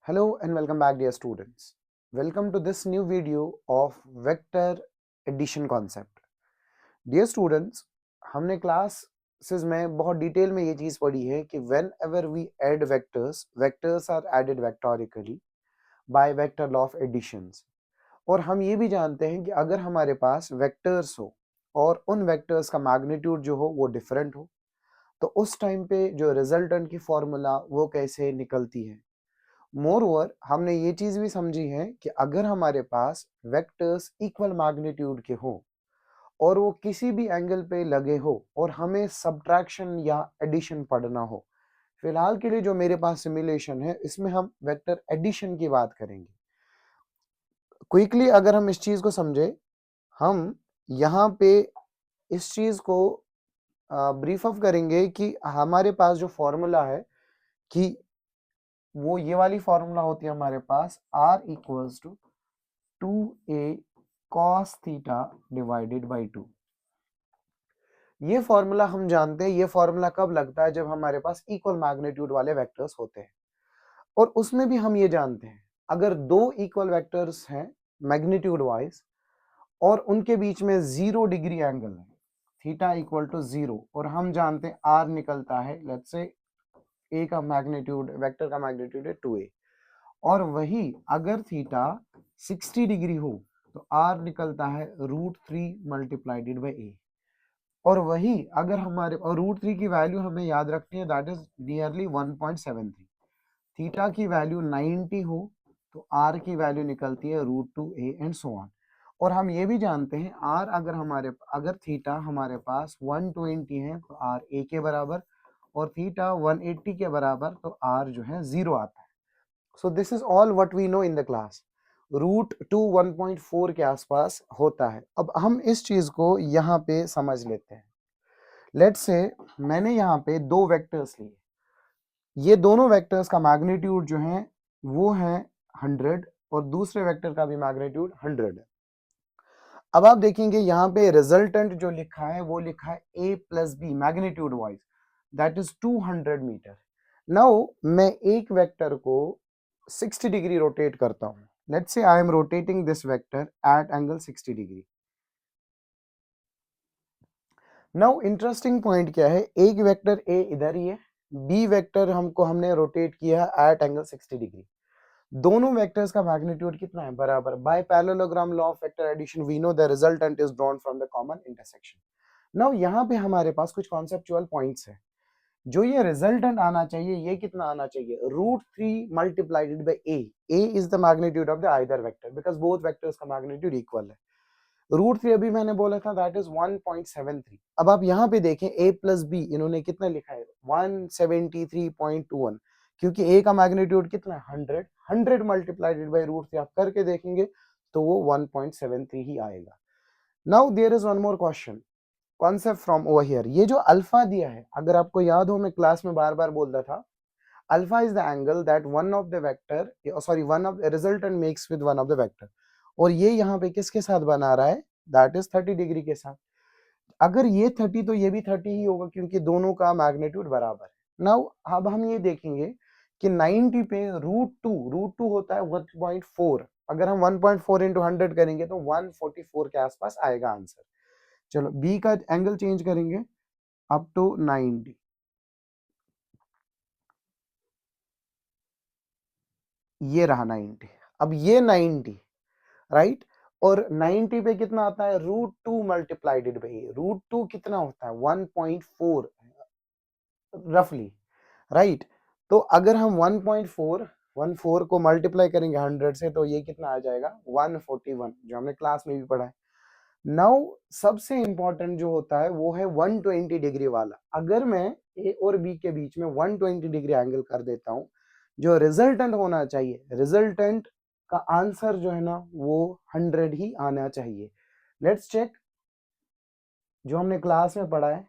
Hello and welcome back, dear students. Welcome to this new video of vector addition concept. Dear students, हमने classes में बहुत detail में ये चीज़ पढ़ी है कि whenever we add vectors, vectors are added vectorically by vector law of additions. और हम ये भी जानते हैं कि अगर हमारे पास वेक्टर्स हो और उन वेक्टर्स का मैग्नीट्यूड जो हो वो डिफरेंट हो तो उस टाइम पे जो रिजल्टेंट की फॉर्मूला वो कैसे निकलती है। मोर ओवर हमने ये चीज भी समझी है कि अगर हमारे पास वेक्टर्स इक्वल मैग्नीट्यूड के हो और वो किसी भी एंगल पे लगे हो और हमें सब्ट्रैक्शन या एडिशन पढ़ना हो, फिलहाल के लिए जो मेरे पास सिमुलेशन है इसमें हम वेक्टर एडिशन की बात करेंगे। क्विकली अगर हम इस चीज को समझे, हम यहाँ पे इस चीज को ब्रीफ अप करेंगे कि हमारे पास जो फॉर्मूला है कि वो ये वाली फॉर्मूला होती है हमारे पास r equals to 2a cos theta divided by 2। ये फॉर्मूला हम जानते हैं। ये फॉर्मूला कब लगता है? जब हमारे पास इक्वल मैग्नीट्यूड वाले वेक्टर्स होते हैं। और उसमें भी हम ये जानते हैं अगर दो इक्वल वेक्टर्स हैं मैग्नीट्यूड वाइज और उनके बीच में 0 डिग्री एंगल है, थीटा इक्वल टू 0, और हम जानते हैं r निकलता है, लेट्स से a का मैग्नीट्यूड, वेक्टर का मैग्नीट्यूड है 2a, और वही अगर थीटा 60 डिग्री हो तो r निकलता है √3 मल्टीप्लाइडेड बाई a। और वही अगर हमारे और √3 की वैल्यू हमें याद रखनी है, दैट इज नियरली 1.73। थीटा की वैल्यू 90 हो तो r की वैल्यू निकलती है √2a एंड सो ऑन। और हम ये भी जानते हैं r अगर थीटा हमारे पास 120 है तो r a के बराबर, और थीटा 180 के बराबर तो r जो है 0 आता है। So this is all what we know in the class. √2 1.4 के आसपास होता है। अब हम इस चीज को यहाँ पे समझ लेते हैं। लेट्स से मैंने यहाँ पे दो वेक्टर्स लिए, ये दोनों वेक्टर्स का मैग्नीट्यूड जो है वो है 100 और दूसरे वेक्टर का भी मैग्नीट्यूड 100 है। अब आप देखेंगे यहाँ पे रिजल्टेंट जो लिखा है वो लिखा है a plus B magnitude wise, that is 200 metre. Now मैं एक वेक्टर को 60 डिग्री रोटेट करता हूँ। Let's say I am rotating this vector at angle 60 degree. Now interesting point क्या है, एक वेक्टर a इधर ही है, b वेक्टर हमने रोटेट किया एट एंगल 60 डिग्री। दोनों वेक्टर्स का मैग्नीट्यूड कितना है? बराबर। By parallelogram law of vector addition we know the resultant is drawn from the common intersection. Now यहाँ पे हमारे पास कुछ कॉन्सेप्चुअल पॉइंट्स है। जो ये रिजल्टेंट आना चाहिए, ये कितना आना चाहिए? √3 मल्टीप्लाइडेड bye a is the magnitude of the either vector because both vectors का मैग्नीट्यूड इक्वल है। √3 अभी मैंने बोला था दैट इज 1.73। अब आप यहाँ पे देखें a प्लस बी इन्होंने कितना लिखा है? 173.21, क्योंकि a का मैग्नीट्यूड कितना है? 100। 100 मल्टीप्लाइडेड बाई √3 आप करके देखेंगे तो वो 1.73 ही आएगा। Now there is one more question, concept from over here. ये जो अल्फा दिया है, अगर आपको याद हो, मैं क्लास में बार बार बोलता था, alpha is the angle that one of the vector one of resultant makes with one of the vector, और ये यहाँ पे किसके साथ बना रहा है? दैट इज 30 डिग्री के साथ। अगर ये 30 तो ये भी 30 ही होगा क्योंकि दोनों का मैग्नीट्यूड बराबर है। नाउ अब हम ये देखेंगे कि 90 पे √2 होता है 1.4, अगर हम 1.4 इंटू 100 करेंगे तो 144 के आसपास आएगा आंसर। चलो बी का एंगल चेंज करेंगे अप टू 90, ये रहा 90। अब ये 90, राइट, और 90 पे कितना आता है? √2 मल्टीप्लाइडेड बाई √2 कितना होता है? 1.4 रफली, राइट। तो अगर हम 1.4 को मल्टीप्लाई करेंगे 100 से तो ये कितना आ जाएगा? 141, जो हमने क्लास में भी पढ़ा है। नाउ सबसे इंपॉर्टेंट जो होता है वो है 120 डिग्री वाला। अगर मैं ए और बी के बीच में 120 डिग्री एंगल कर देता हूं, जो रिजल्टेंट होना चाहिए, रिजल्टेंट का आंसर जो है ना वो 100 ही आना चाहिए। लेट्स चेक जो हमने क्लास में पढ़ा है।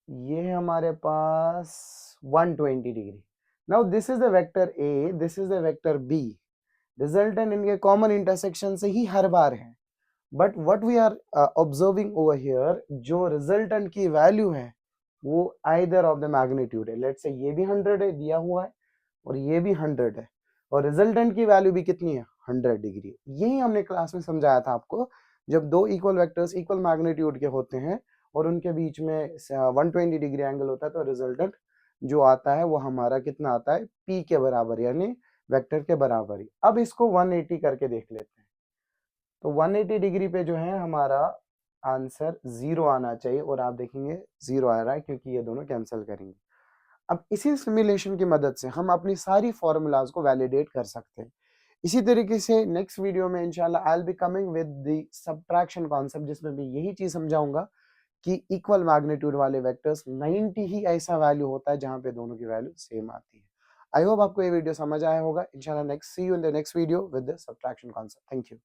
ये है हमारे पास 120 degree. Now this is the vector A, this is the vector B. Resultant इनके कॉमन इंटरसेक्शन से ही हर बार है, but what we are observing over here, जो रिजल्टेंट की वैल्यू है वो आइदर ऑफ द मैग्नीट्यूड है। लेट्स से ये भी 100 है दिया हुआ है और ये भी 100 है और रिजल्टेंट की वैल्यू भी कितनी है 100 डिग्री। यही हमने क्लास में समझाया था आपको, जब दो इक्वल वेक्टर्स इक्वल मैग्नीट्यूड के होते हैं और उनके बीच में 120 डिग्री एंगल होता है तो रिजल्टेंट जो आता है वो हमारा कितना आता है p के बराबर, यानी वेक्टर के बराबर ही। अब इसको 180 करके देख लेते हैं। तो 180 डिग्री पे जो है हमारा आंसर 0 आना चाहिए और आप देखेंगे 0 आ रहा है क्योंकि ये दोनों कैंसिल करेंगे। अब इसी सिमुलेशन की मदद से हम अपनी सारी फॉर्मूलाज को वैलिडेट कर सकते हैं। इसी तरीके से नेक्स्ट वीडियो में इंशाल्लाह I will be coming with the subtraction concept, जिसमें मैं यही चीज समझाऊंगा कि इक्वल मैग्नीट्यूड वाले वेक्टर्स 90 ही ऐसा वैल्यू होता है जहां पे दोनों की वैल्यू सेम आती है। आई होप आपको ये वीडियो समझ आया होगा। इंशाल्लाह next see you in the next video with the subtraction concept. Thank you.